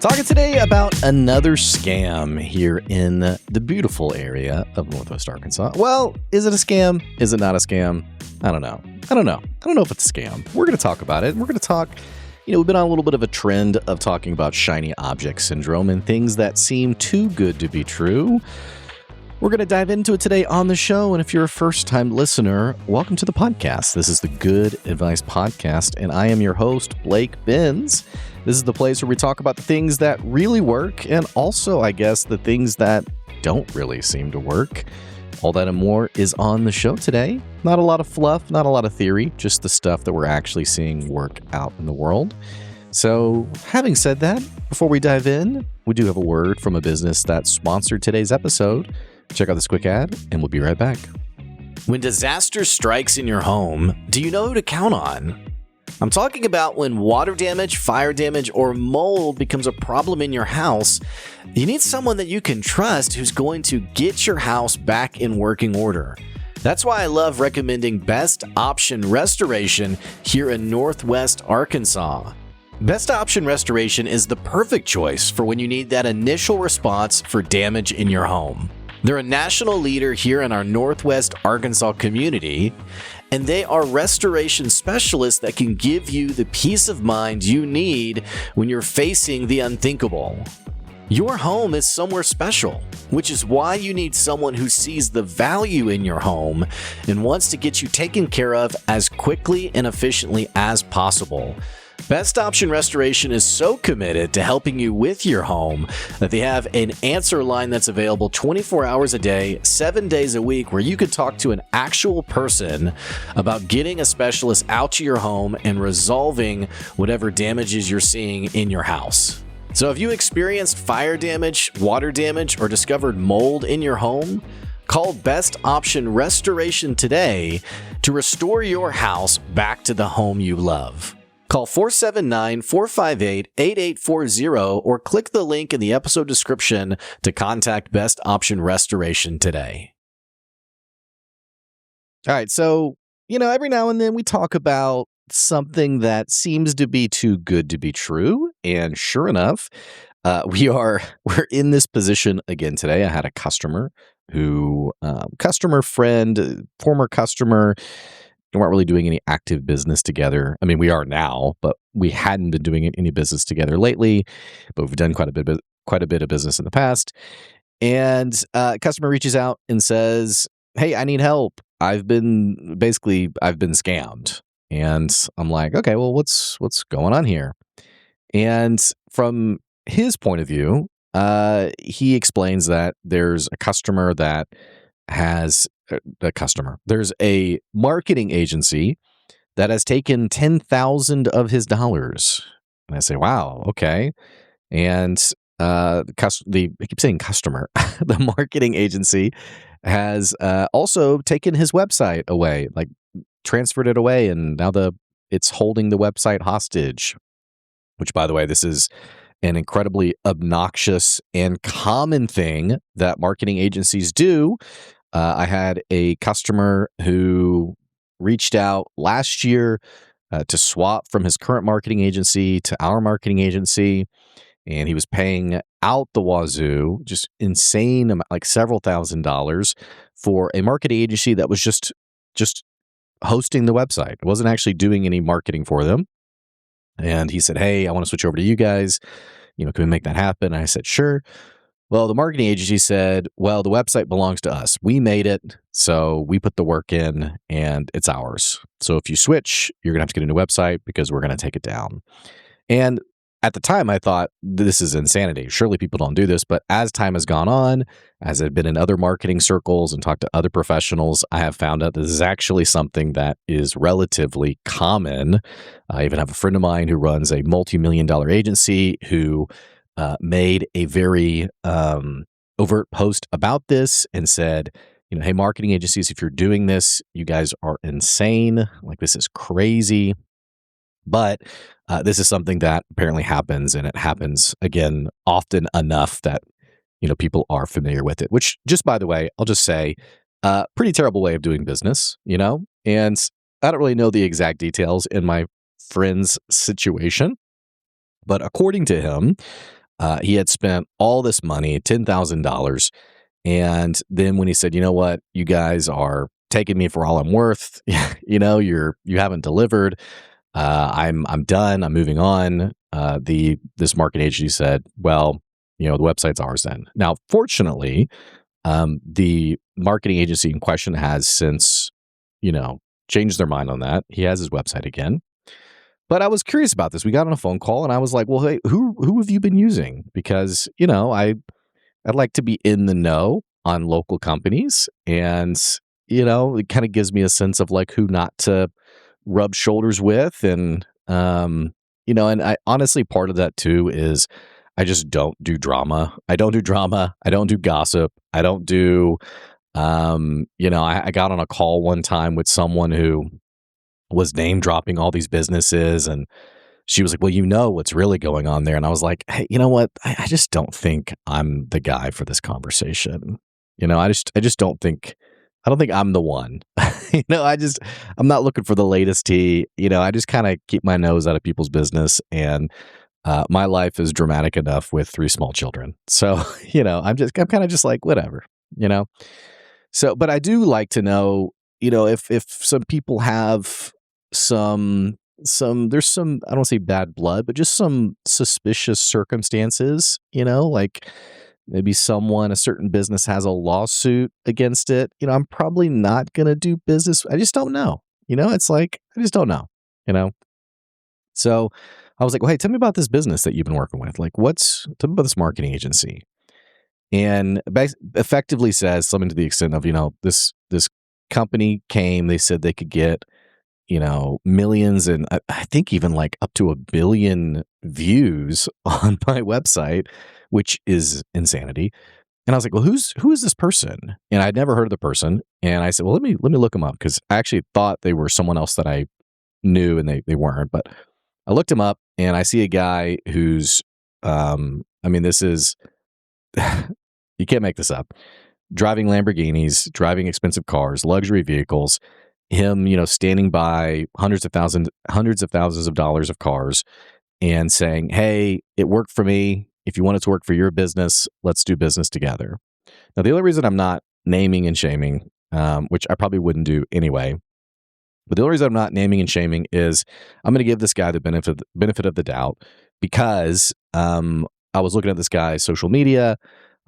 Talking today about another scam here in the beautiful area of Northwest Arkansas. Well, is it a scam? Is it not a scam? I don't know. I don't know if it's a scam. We're going to talk about it. We're going to talk, we've been on a little bit of a trend of talking about shiny object syndrome and things that seem too good to be true. We're going to dive into it today on the show, and if you're a first-time listener, welcome to the podcast. This is the Good Advice Podcast, and I am your host, Blake Benz. This is the place where we talk about the things that really work, and also, I guess, the things that don't really seem to work. All that and more is on the show today. Not a lot of fluff, not a lot of theory, just the stuff that we're actually seeing work out in the world. So, having said that, before we dive in, we do have a word from a business that sponsored today's episode. Check out this quick ad, and we'll be right back. When disaster strikes in your home, do you know who to count on? I'm talking about when water damage, fire damage, or mold becomes a problem in your house. You need someone that you can trust who's going to get your house back in working order. That's why I love recommending Best Option Restoration here in Northwest Arkansas. Best Option Restoration is the perfect choice for when you need that initial response for damage in your home. They're a national leader here in our Northwest Arkansas community, and they are restoration specialists that can give you the peace of mind you need when you're facing the unthinkable. Your home is somewhere special, which is why you need someone who sees the value in your home and wants to get you taken care of as quickly and efficiently as possible. Best Option Restoration is so committed to helping you with your home that they have an answer line that's available 24 hours a day, 7 days a week, where you can talk to an actual person about getting a specialist out to your home and resolving whatever damages you're seeing in your house. So if you experienced fire damage, water damage, or discovered mold in your home, call Best Option Restoration today to restore your house back to the home you love. Call 479-458-8840 or click the link in the episode description to contact Best Option Restoration today. All right, so, every now and then we talk about something that seems to be too good to be true, and sure enough, we're in this position again today. I had a customer who, customer friend, former customer. We weren't really doing any active business together. I mean, we are now, but we hadn't been doing any business together lately. But we've done quite a bit of business in the past. And a customer reaches out and says, "Hey, I need help. I've been scammed." And I'm like, "Okay, well, what's going on here?" And from his point of view, he explains that there's a customer that has there's a marketing agency that has taken 10,000 of his dollars. And I say, wow, okay. And I keep saying customer. The marketing agency has also taken his website away, like transferred it away, and now it's holding the website hostage. Which, by the way, this is an incredibly obnoxious and common thing that marketing agencies do. I had a customer who reached out last year to swap from his current marketing agency to our marketing agency, and he was paying out the wazoo, just insane, like several $1,000s for a marketing agency that was just hosting the website. It wasn't actually doing any marketing for them. And he said, "Hey, I want to switch over to you guys. Can we make that happen?" And I said, "Sure." Well, the marketing agency said, "Well, the website belongs to us. We made it, so we put the work in, and it's ours. So if you switch, you're going to have to get a new website because we're going to take it down." And at the time, I thought, this is insanity. Surely people don't do this. But as time has gone on, as I've been in other marketing circles and talked to other professionals, I have found out this is actually something that is relatively common. I even have a friend of mine who runs a multi-million-dollar agency who made a very overt post about this and said, "Hey, marketing agencies, if you're doing this, you guys are insane. Like, this is crazy." But this is something that apparently happens, and it happens, again, often enough that, people are familiar with it, which, just by the way, I'll just say, pretty terrible way of doing business, and I don't really know the exact details in my friend's situation, but according to him, He had spent all this money, $10,000. And then when he said, you know what, you guys are taking me for all I'm worth. You haven't delivered. I'm done. I'm moving on. This marketing agency said, well, the website's ours then. Now, fortunately, the marketing agency in question has since, changed their mind on that. He has his website again. But I was curious about this. We got on a phone call and I was like, well, hey, who have you been using? Because, I'd like to be in the know on local companies. And, it kind of gives me a sense of like who not to rub shoulders with. And I honestly, part of that too is I just don't do drama. I don't do drama. I don't do gossip. I don't do, I got on a call one time with someone who was name dropping all these businesses, and she was like, well, what's really going on there. And I was like, hey, you know what? I just don't think I'm the guy for this conversation. I don't think I'm the one. I'm not looking for the latest tea. I just kind of keep my nose out of people's business. And my life is dramatic enough with 3 small children. So, I'm kind of just like, whatever, you know? So, but I do like to know, if some people have there's some, I don't say bad blood, but just some suspicious circumstances, like maybe a certain business has a lawsuit against it. I'm probably not going to do business. I just don't know. It's like, I just don't know, you know? So I was like, well, hey, tell me about this business that you've been working with. Like, tell me about this marketing agency. And effectively says something to the extent of, this company came, they said they could get, millions and I think even like up to 1 billion views on my website, which is insanity. And I was like, well, who is this person? And I'd never heard of the person. And I said, well, let me look them up, because I actually thought they were someone else that I knew, and they weren't. But I looked him up, and I see a guy who's, this is, you can't make this up. Driving Lamborghinis, driving expensive cars, luxury vehicles, him, standing by hundreds of thousands of dollars of cars and saying, hey, it worked for me. If you want it to work for your business, let's do business together. Now, the only reason I'm not naming and shaming, which I probably wouldn't do anyway, but the only reason I'm not naming and shaming is I'm going to give this guy the benefit of the doubt, because I was looking at this guy's social media.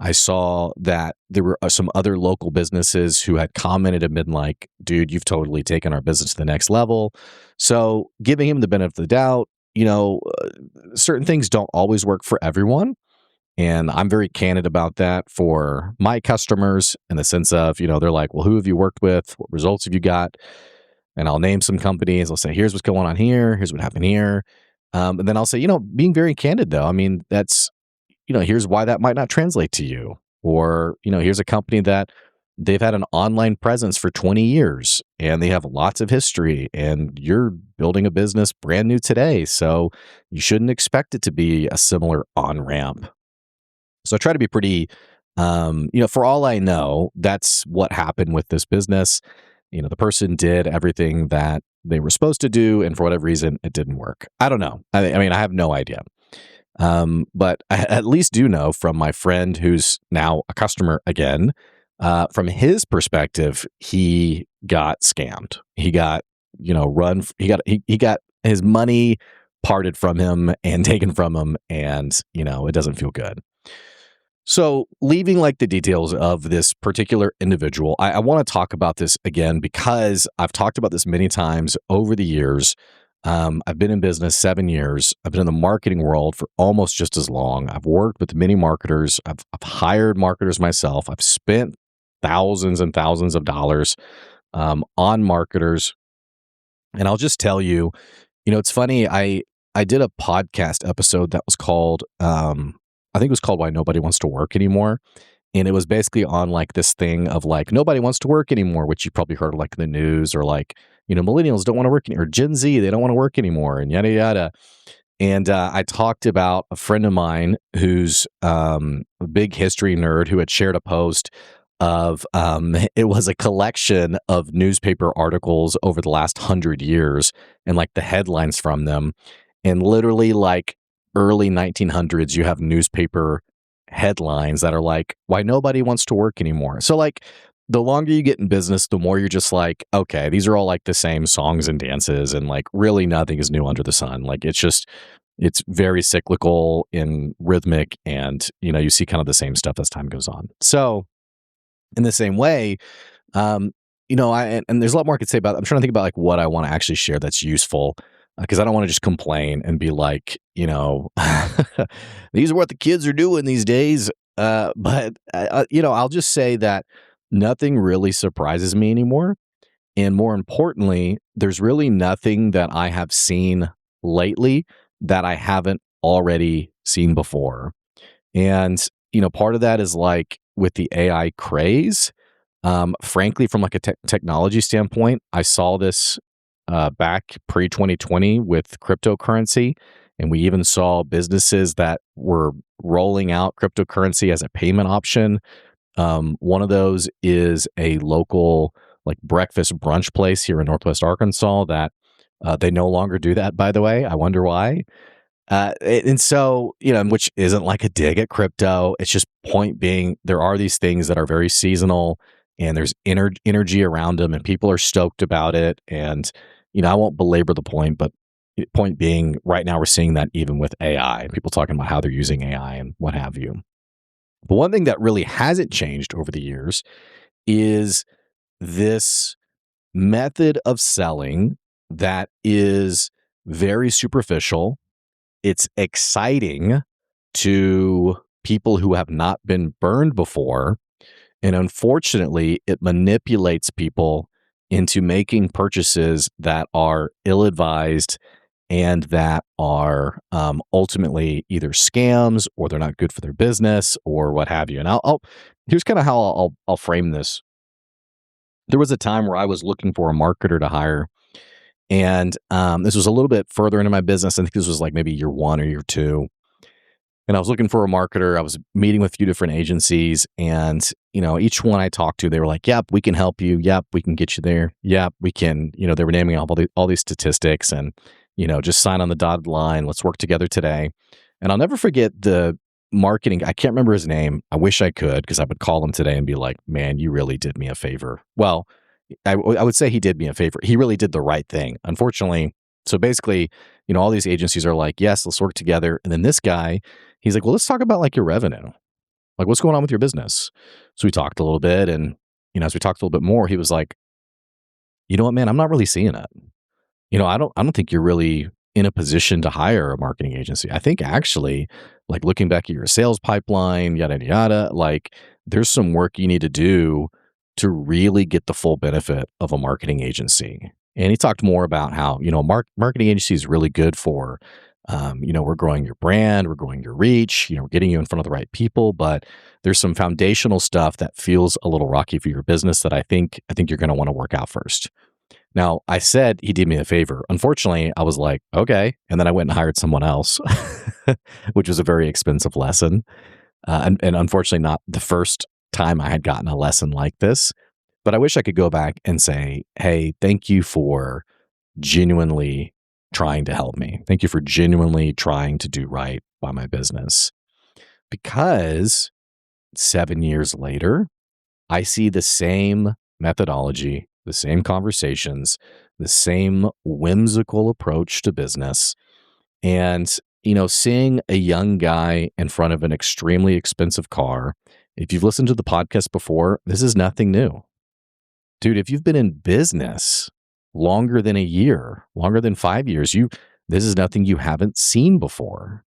I saw that there were some other local businesses who had commented and been like, dude, you've totally taken our business to the next level. So giving him the benefit of the doubt, certain things don't always work for everyone. And I'm very candid about that for my customers, in the sense of, they're like, well, who have you worked with? What results have you got? And I'll name some companies. I'll say, here's what's going on here. Here's what happened here. And then I'll say, being very candid though, that's, here's why that might not translate to you. Or, here's a company that they've had an online presence for 20 years and they have lots of history, and you're building a business brand new today. So you shouldn't expect it to be a similar on-ramp. So I try to be pretty, for all I know, that's what happened with this business. The person did everything that they were supposed to do, and for whatever reason, it didn't work. I don't know. I have no idea. But I at least do know from my friend who's now a customer again, from his perspective, he got scammed. He got, he got his money parted from him and taken from him, and, it doesn't feel good. So leaving like the details of this particular individual, I want to talk about this again, because I've talked about this many times over the years. I've been in business 7 years. I've been in the marketing world for almost just as long. I've worked with many marketers. I've hired marketers myself. I've spent thousands and thousands of dollars on marketers. And I'll just tell you, it's funny. I did a podcast episode that was called, I think it was called Why Nobody Wants to Work Anymore. And it was basically on like this thing of like, nobody wants to work anymore, which you probably heard like in the news, or like, millennials don't want to work anymore, or Gen Z, they don't want to work anymore, and yada, yada. And I talked about a friend of mine who's a big history nerd, who had shared a post of, it was a collection of newspaper articles over the last 100 years and like the headlines from them. And literally like early 1900s, you have newspaper headlines that are like, why nobody wants to work anymore. So, like, the longer you get in business, the more you're just like, okay, these are all like the same songs and dances, and like, really nothing is new under the sun. Like, it's very cyclical and rhythmic, and, you see kind of the same stuff as time goes on. So, in the same way, um, and there's a lot more I could say about it. I'm trying to think about like what I want to actually share that's useful because I don't want to just complain and be like, these are what the kids are doing these days. But I'll just say that nothing really surprises me anymore. And more importantly, there's really nothing that I have seen lately that I haven't already seen before. And, part of that is like with the AI craze. Frankly, from like a technology standpoint, I saw this back pre 2020 with cryptocurrency. And we even saw businesses that were rolling out cryptocurrency as a payment option. One of those is a local like breakfast brunch place here in Northwest Arkansas that they no longer do that, by the way. I wonder why. And so, which isn't like a dig at crypto. It's just point being, there are these things that are very seasonal and there's energy around them and people are stoked about it. And, I won't belabor the point, but point being, right now we're seeing that even with AI, people talking about how they're using AI and what have you. But one thing that really hasn't changed over the years is this method of selling that is very superficial. It's exciting to people who have not been burned before. And unfortunately, it manipulates people into making purchases that are ill advised and that are ultimately either scams or they're not good for their business or what have you. And here's kind of how I'll frame this. There was a time where I was looking for a marketer to hire, and this was a little bit further into my business. I think this was like maybe year one or year two. And I was looking for a marketer. I was meeting with a few different agencies, and each one I talked to, they were like, "Yep, we can help you. Yep, we can get you there. Yep, we can." They were naming all these statistics, and just sign on the dotted line. Let's work together today. And I'll never forget the marketing. I can't remember his name. I wish I could because I would call him today and be like, "Man, you really did me a favor." Well, I would say he did me a favor. He really did the right thing. Unfortunately, so basically, all these agencies are like, "Yes, let's work together." And then this guy, he's like, "Well, let's talk about like your revenue. Like, what's going on with your business?" So we talked a little bit, and as we talked a little bit more, he was like, "You know what, man? I'm not really seeing it. I don't think you're really in a position to hire a marketing agency. I think actually, like looking back at your sales pipeline, yada yada, like there's some work you need to do to really get the full benefit of a marketing agency." And he talked more about how, marketing agency is really good for, we're growing your brand, we're growing your reach, we're getting you in front of the right people, but there's some foundational stuff that feels a little rocky for your business that I think you're going to want to work out first. Now, I said he did me a favor. Unfortunately, I was like, okay. And then I went and hired someone else, which was a very expensive lesson. And unfortunately, not the first time I had gotten a lesson like this. But I wish I could go back and say, hey, thank you for genuinely trying to help me. Thank you for genuinely trying to do right by my business. Because 7 years later, I see the same methodology, the same conversations, the same whimsical approach to business. And, seeing a young guy in front of an extremely expensive car, if you've listened to the podcast before, this is nothing new. Dude, if you've been in business longer than a year, longer than 5 years, this is nothing you haven't seen before.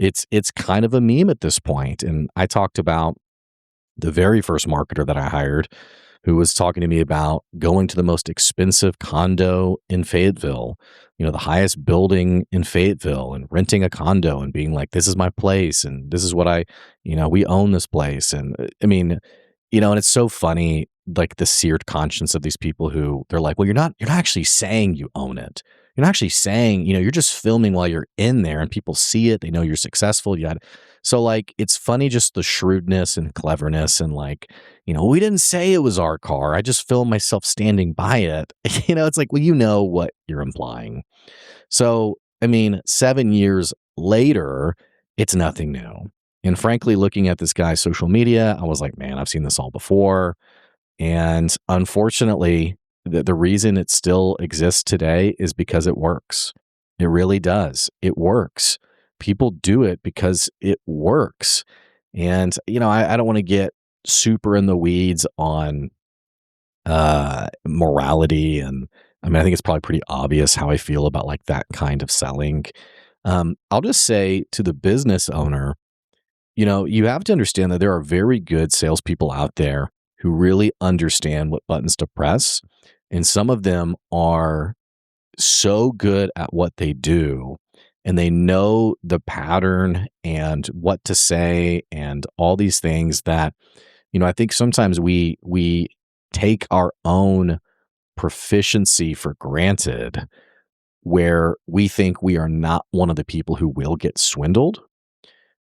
It's kind of a meme at this point. And I talked about the very first marketer that I hired who was talking to me about going to the most expensive condo in Fayetteville, the highest building in Fayetteville, and renting a condo and being like, this is my place. And this is what we own this place. And I mean, and it's so funny, like the seared conscience of these people who they're like, well, you're not actually saying you own it. You're not actually saying, you're just filming while you're in there and people see it. They know you're successful. So like, it's funny, just the shrewdness and cleverness and like, we didn't say it was our car. I just filmed myself standing by it. It's like, well, what you're implying. So I mean, 7 years later, it's nothing new. And frankly, looking at this guy's social media, I was like, "Man, I've seen this all before." And unfortunately, the reason it still exists today is because it works. It really does. It works. People do it because it works. And, I don't want to get super in the weeds on morality. And I mean, I think it's probably pretty obvious how I feel about like that kind of selling. I'll just say to the business owner, you have to understand that there are very good salespeople out there who really understand what buttons to press. And some of them are so good at what they do, and they know the pattern and what to say and all these things that, I think sometimes we take our own proficiency for granted, where we think we are not one of the people who will get swindled.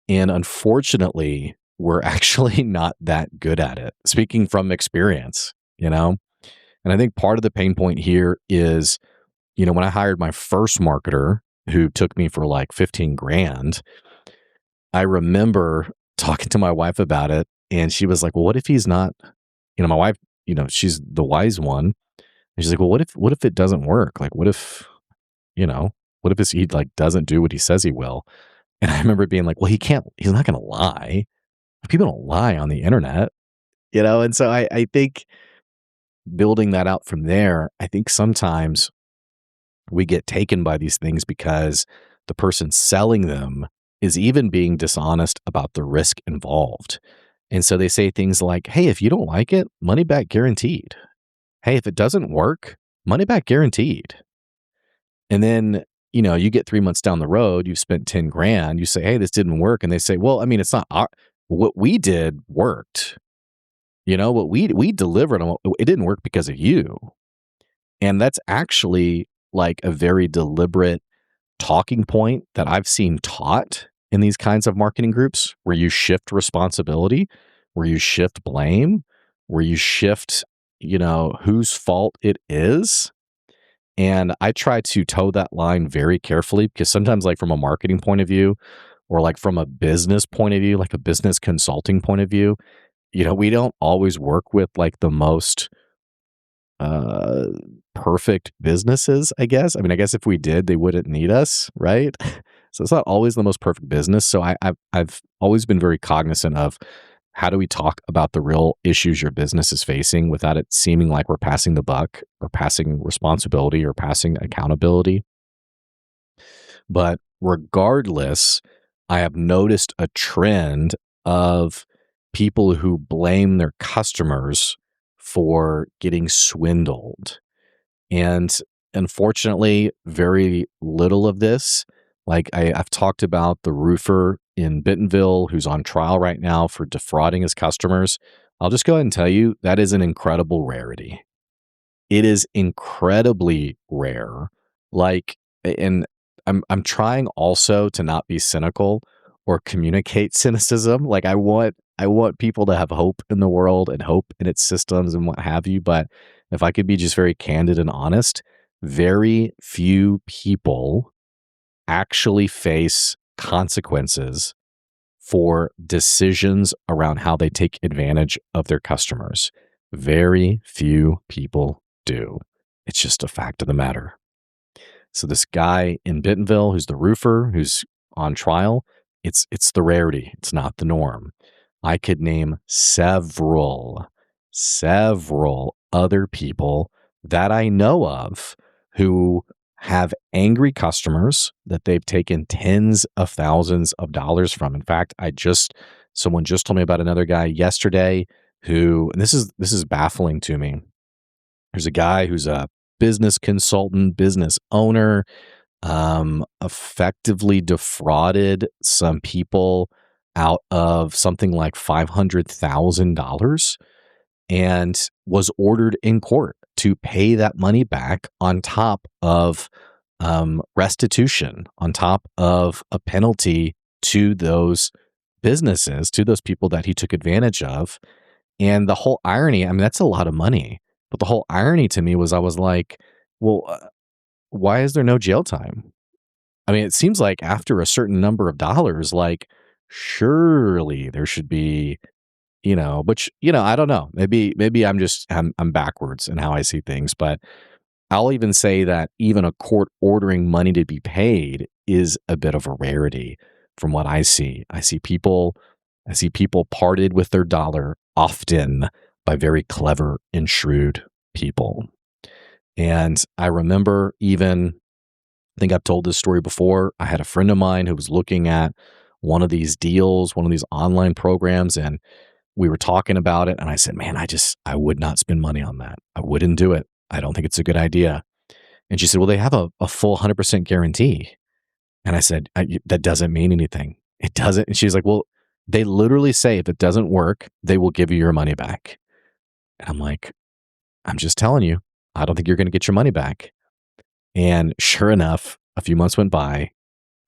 And unfortunately, we're actually not that good at it. Speaking from experience, you know? And I think part of the pain point here is, when I hired my first marketer who took me for like 15 grand, I remember talking to my wife about it. And she was like, "Well, what if he's not?" My wife, she's the wise one. And she's like, "Well, what if it doesn't work? Like, you know, what if he like doesn't do what he says he will?" And I remember being like, "Well, he's not going to lie. People don't lie on the internet." And so I think building that out from there, I think sometimes we get taken by these things because the person selling them is even being dishonest about the risk involved. And so they say things like, "Hey, if you don't like it, money back guaranteed. Hey, if it doesn't work, money back guaranteed." And then, you get 3 months down the road, you've spent 10 grand, you say, "Hey, this didn't work." And they say, "Well, I mean, it's not what we did worked. What we delivered on, it didn't work because of you." And that's actually like a very deliberate talking point that I've seen taught in these kinds of marketing groups, where you shift responsibility, where you shift blame, where you shift, whose fault it is. And I try to toe that line very carefully, because sometimes, like from a marketing point of view, or like from a business point of view, like a business consulting point of view, we don't always work with like the most uh, perfect businesses, I guess. I mean, I guess if we did, they wouldn't need us, right? So it's not always the most perfect business. So I've always been very cognizant of, how do we talk about the real issues your business is facing without it seeming like we're passing the buck or passing responsibility or passing accountability. But regardless, I have noticed a trend of people who blame their customers for getting swindled. And unfortunately, very little of this. Like I've talked about the roofer in Bentonville who's on trial right now for defrauding his customers. I'll just go ahead and tell you that is an incredible rarity. It is incredibly rare. Like, and I'm trying also to not be cynical or communicate cynicism. Like I want people to have hope in the world and hope in its systems and what have you. But if I could be just very candid and honest, very few people actually face consequences for decisions around how they take advantage of their customers. Very few people do. It's just a fact of the matter. So this guy in Bentonville, who's the roofer, who's on trial, it's the rarity. It's not the norm. I could name several other people that I know of who have angry customers that they've taken tens of thousands of dollars from. In fact, someone just told me about another guy yesterday who, and this is baffling to me. There's a guy who's a business consultant, business owner, effectively defrauded some people out of something like $500,000, and was ordered in court to pay that money back on top of restitution, on top of a penalty to those businesses, to those people that he took advantage of. And the whole irony, I mean, that's a lot of money. But the whole irony to me was, I was like, well, why is there no jail time? I mean, it seems like after a certain number of dollars, like, surely there should be, which, I don't know. Maybe I'm backwards in how I see things, but I'll even say that even a court ordering money to be paid is a bit of a rarity from what I see. I see people parted with their dollar often by very clever and shrewd people. And I remember even, I think I've told this story before. I had a friend of mine who was looking at one of these deals, one of these online programs, and we were talking about it. And I said, man, I would not spend money on that. I wouldn't do it. I don't think it's a good idea. And she said, well, they have a full 100% guarantee. And I said, that doesn't mean anything. It doesn't. And she's like, well, they literally say if it doesn't work, they will give you your money back. And I'm like, I'm just telling you, I don't think you're going to get your money back. And sure enough, a few months went by.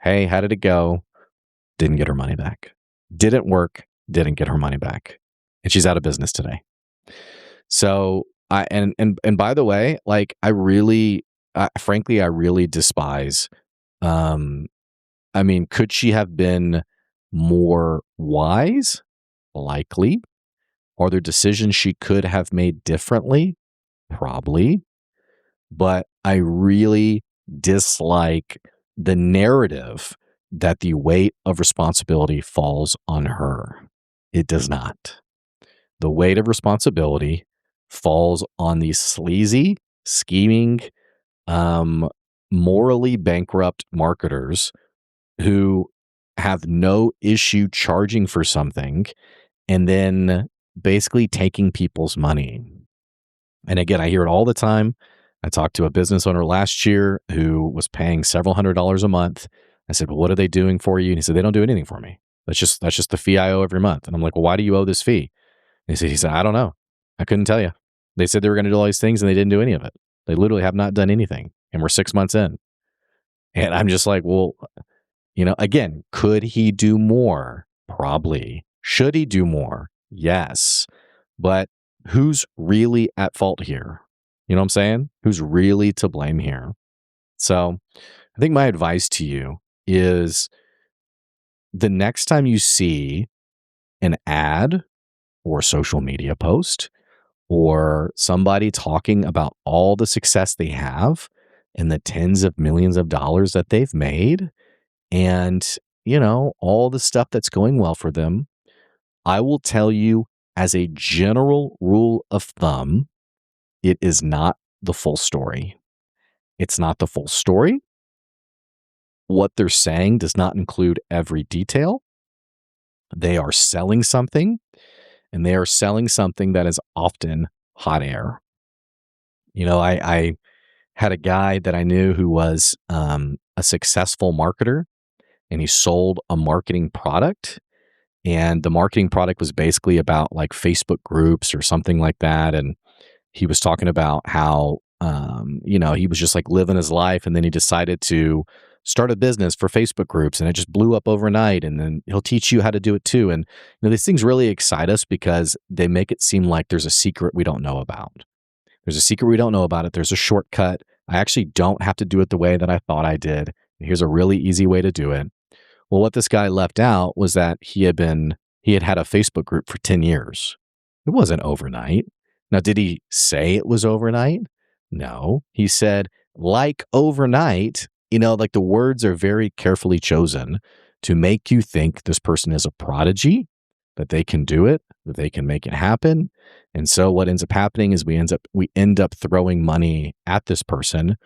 Hey, how did it go? Didn't get her money back. Didn't work. Didn't get her money back. And she's out of business today. So and by the way, like frankly, I really despise. I mean, could she have been more wise? Likely. Are there decisions she could have made differently? Probably. But I really dislike the narrative that the weight of responsibility falls on her. It does not. The weight of responsibility falls on these sleazy, scheming, morally bankrupt marketers who have no issue charging for something and then basically taking people's money. And again, I hear it all the time. I talked to a business owner last year who was paying several $100s a month. I said, well, what are they doing for you? And he said, they don't do anything for me. That's just the fee I owe every month. And I'm like, well, why do you owe this fee? And he said, I don't know. I couldn't tell you. They said they were going to do all these things and they didn't do any of it. They literally have not done anything. And we're 6 months in. And I'm just like, well, again, could he do more? Probably. Should he do more? Yes. But who's really at fault here? You know what I'm saying? Who's really to blame here? So I think my advice to you is the next time you see an ad or a social media post or somebody talking about all the success they have and the tens of millions of dollars that they've made and, all the stuff that's going well for them, I will tell you as a general rule of thumb, it is not the full story. It's not the full story. What they're saying does not include every detail. They are selling something, and they are selling something that is often hot air. I had a guy that I knew who was a successful marketer, and he sold a marketing product. And the marketing product was basically about like Facebook groups or something like that. And he was talking about how, he was just like living his life. And then he decided to start a business for Facebook groups and it just blew up overnight. And then he'll teach you how to do it too. And, these things really excite us because they make it seem like there's a secret we don't know about. There's a secret we don't know about it. There's a shortcut. I actually don't have to do it the way that I thought I did. Here's a really easy way to do it. Well, what this guy left out was that he had had a Facebook group for 10 years. It wasn't overnight. Now, did he say it was overnight? No. He said, like overnight, like the words are very carefully chosen to make you think this person is a prodigy, that they can do it, that they can make it happen. And so what ends up happening is we end up throwing money at this person,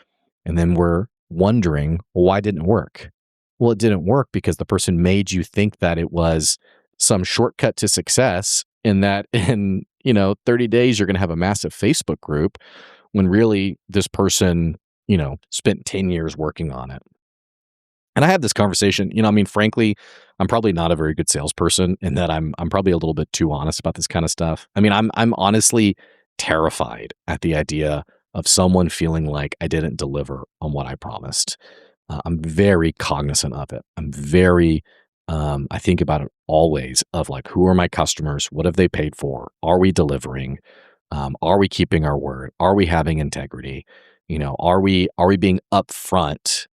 and then we're wondering, well, why didn't it work? Well, it didn't work because the person made you think that it was some shortcut to success and that in, 30 days, you're going to have a massive Facebook group when really this person, spent 10 years working on it. And I had this conversation, frankly, I'm probably not a very good salesperson in that I'm probably a little bit too honest about this kind of stuff. I mean, I'm honestly terrified at the idea of someone feeling like I didn't deliver on what I promised. I'm very cognizant of it. I think about it always of like, who are my customers? What have they paid for? Are we delivering? Are we keeping our word? Are we having integrity? Are we being upfront,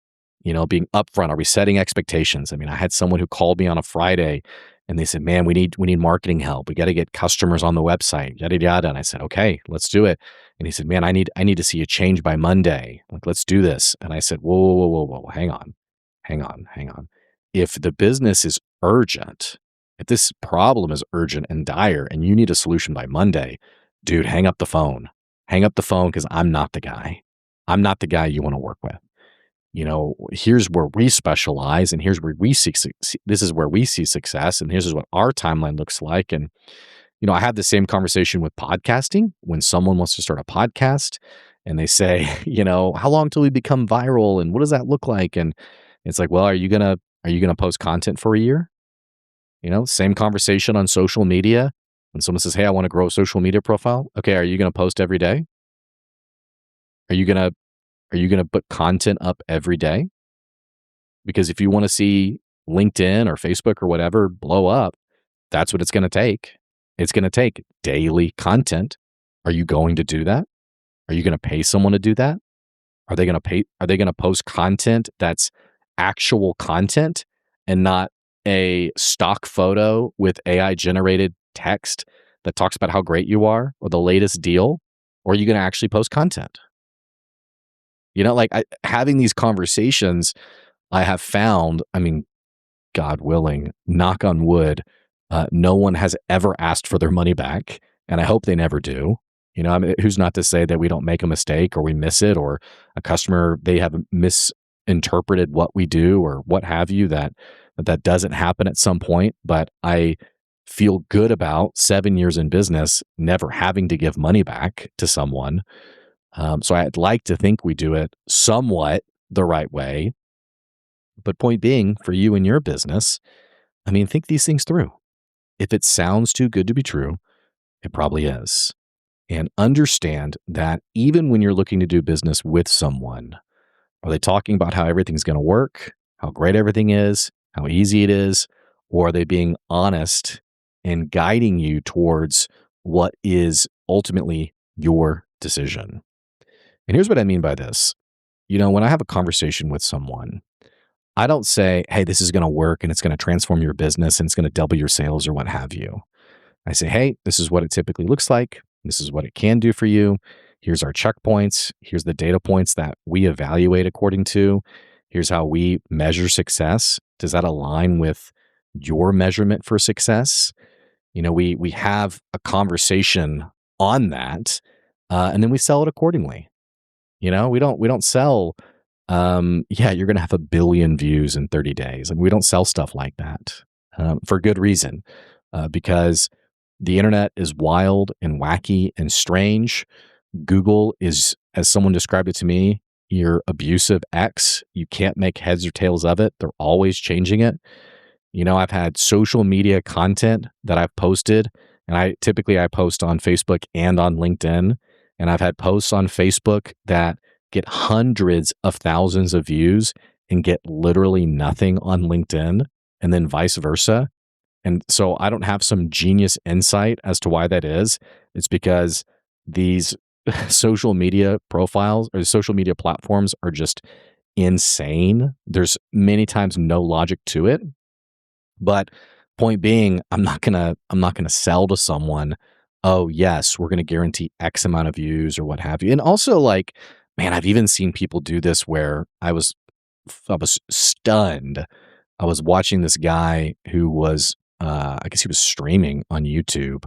Being upfront. Are we setting expectations? I mean, I had someone who called me on a Friday and they said, "Man, we need marketing help. We got to get customers on the website, yada yada." And I said, "Okay, let's do it." And he said, "Man, I need to see a change by Monday. Like, let's do this." And I said, "Whoa, whoa, whoa, whoa, whoa, hang on, hang on, hang on. If the business is urgent, if this problem is urgent and dire, and you need a solution by Monday, dude, hang up the phone. Hang up the phone because I'm not the guy. I'm not the guy you want to work with. Here's where we specialize and here's where we this is where we see success and here's what our timeline looks like." And, I had the same conversation with podcasting when someone wants to start a podcast and they say, "How long till we become viral and what does that look like?" And it's like, well, are you going to post content for a year? Same conversation on social media. When someone says, "Hey, I want to grow a social media profile." Okay. Are you going to post every day? Are you going to Are you going to put content up every day? Because if you want to see LinkedIn or Facebook or whatever blow up, that's what it's going to take. It's going to take daily content. Are you going to do that? Are you going to pay someone to do that? Are they going to post content that's actual content and not a stock photo with AI generated text that talks about how great you are or the latest deal? Or are you going to actually post content? Having these conversations, I have found, I mean, God willing, knock on wood, no one has ever asked for their money back, and I hope they never do. I mean, who's not to say that we don't make a mistake or we miss it or a customer, they have misinterpreted what we do or what have you, that doesn't happen at some point. But I feel good about 7 years in business, never having to give money back to someone. So I'd like to think we do it somewhat the right way. But point being, for you and your business, I mean, think these things through. If it sounds too good to be true, it probably is. And understand that even when you're looking to do business with someone, are they talking about how everything's going to work, how great everything is, how easy it is, or are they being honest and guiding you towards what is ultimately your decision? And here's what I mean by this. When I have a conversation with someone, I don't say, "Hey, this is going to work and it's going to transform your business and it's going to double your sales or what have you." I say, "Hey, this is what it typically looks like. This is what it can do for you. Here's our checkpoints. Here's the data points that we evaluate according to. Here's how we measure success. Does that align with your measurement for success?" We have a conversation on that, and then we sell it accordingly. We don't sell, yeah, you're going to have 1 billion views in 30 days. I mean, we don't sell stuff like that, for good reason, because the internet is wild and wacky and strange. Google is, as someone described it to me, your abusive ex. You can't make heads or tails of it. They're always changing it. I've had social media content that I've posted, and I post on Facebook and on LinkedIn. And I've had posts on Facebook that get hundreds of thousands of views and get literally nothing on LinkedIn, and then vice versa. And so I don't have some genius insight as to why that is. It's because these social media profiles or social media platforms are just insane. There's many times no logic to it. But point being, I'm not gonna sell to someone, "Oh, yes, we're gonna guarantee X amount of views," or what have you. And also, like, man, I've even seen people do this where I was stunned. I was watching this guy who was, I guess he was streaming on YouTube,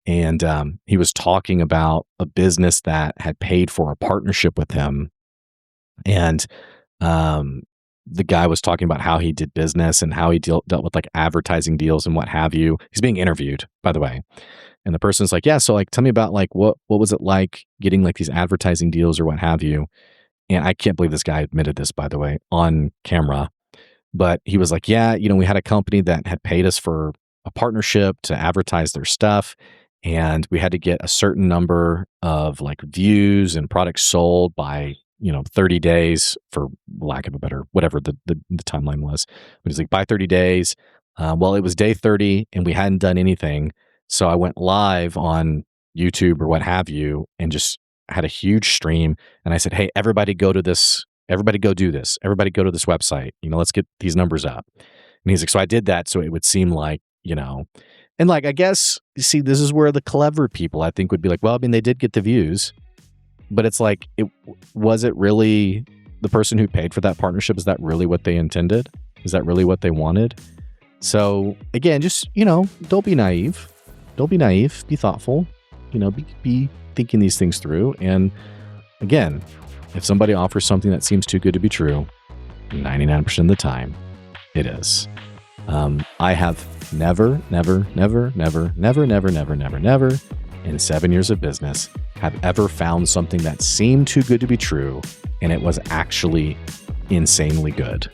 and he was talking about a business that had paid for a partnership with him, and um, the guy was talking about how he did business and how he dealt with like advertising deals and what have you. He's being interviewed, by the way. And the person's like, "Yeah, so like tell me about like what was it like getting like these advertising deals or what have you?" And I can't believe this guy admitted this, by the way, on camera. But he was like, "Yeah, we had a company that had paid us for a partnership to advertise their stuff. And we had to get a certain number of like views and products sold by, 30 days, for lack of a better, whatever the timeline was." But he's like, "By 30 days." Well, it was day 30 and we hadn't done anything. So I went live on YouTube or what have you and just had a huge stream. And I said, "Hey, everybody go to this everybody go do this. Everybody go to this website. Let's get these numbers up. And he's like, so I did that so it would seem like, and like, I guess, you see, this is where the clever people, I think, would be like, well, I mean, they did get the views, but it's like, was it really the person who paid for that partnership? Is that really what they intended? Is that really what they wanted? So again, just, don't be naive. Don't be naive. Be thoughtful. Be thinking these things through. And again, if somebody offers something that seems too good to be true, 99% of the time, it is. I have never in 7 years of business have ever found something that seemed too good to be true and it was actually insanely good.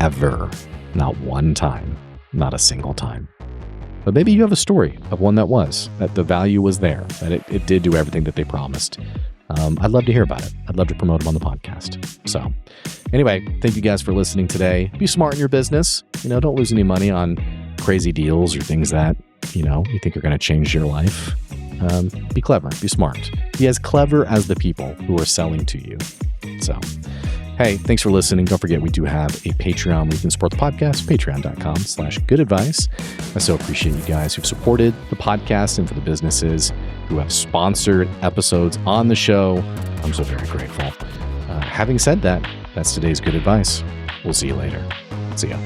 Ever. Not one time. Not a single time. But maybe you have a story of one that the value was there, that it did do everything that they promised. I'd love to hear about it. I'd love to promote them on the podcast. So anyway, thank you guys for listening today. Be smart in your business. Don't lose any money on crazy deals or things that, you think are going to change your life. Be clever, be smart. Be as clever as the people who are selling to you. So, hey, thanks for listening. Don't forget, we do have a Patreon where you can support the podcast, patreon.com/goodadvice. I so appreciate you guys who've supported the podcast and for the businesses who have sponsored episodes on the show. I'm so very grateful. Having said that, that's today's good advice. We'll see you later. See ya.